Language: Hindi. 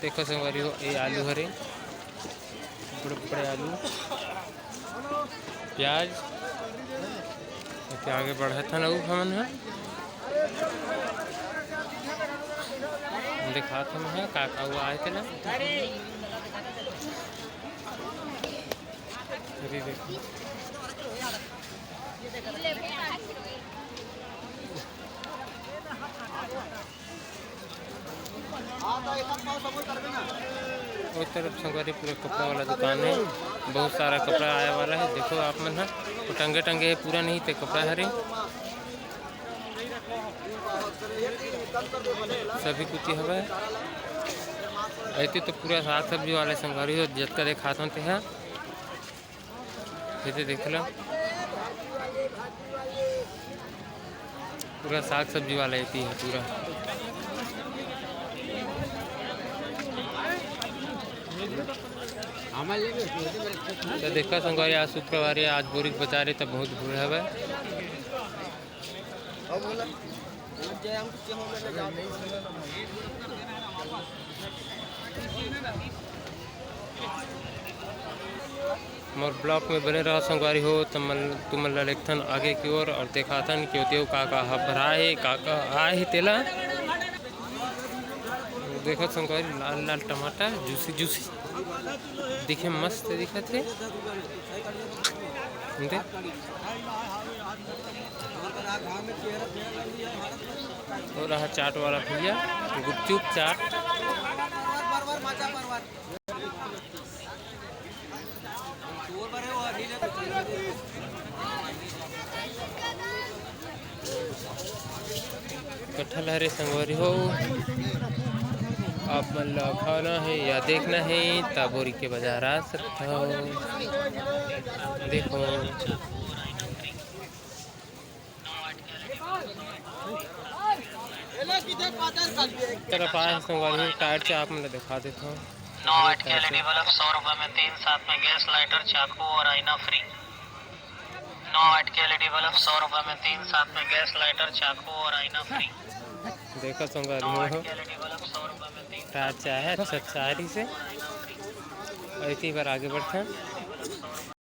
देखो संगवारी हो ये आलू हरे बड़े बड़े आलू प्याज के आगे बढ़ा था ना हमन है दिखा था मैं का हुआ आए थे ना देखो उस तरफ संगवारी पूरा कपड़ा वाला दुकान है। बहुत सारा कपड़ा आया वाला है। देखो आप मन है टंगे टंगे पूरा नहीं थे कपड़ा हरे सभी कुछ हवा ऐसे तो पूरा साग सब्जी वाले संगवारी हो जितना देखा थे है देख लो पूरा साग सब्जी वाला ऐसी है पूरा तो देखा संगवारी आज शुक्रवार है आज बोरी बचा रहे तब बहुत भूल है मोर ब्लॉक में बने रहा संगवारी हो तुम लेखथन आगे की ओर और देखाथन क्यों त्यो का भरा है का आए ही तेला देखो संगवारी लाल लाल टमाटर जूसी जूसी दिखे मस्त दिखत है और रहा चाट वाला भैया गुपचुप चाट कटहल हरे संगवारी हो आप मन ला खाना है या देखना है ताबोरी के बाजार आ सकते हो देखो तरफ आए संगवारी टायर से आप मैं दिखा देता हूँ 9 के LED बल्ब 100 रुपए में 3 साथ में गैस लाइटर चाकू और आईना फ्री 9 के LED बल्ब 100 रुपए में 3 साथ में गैस लाइटर चाकू और आईना फ्री देखो संगवारी हो टायर से आया अच्छा चारी से ऐसी बार आगे बढ़ते हैं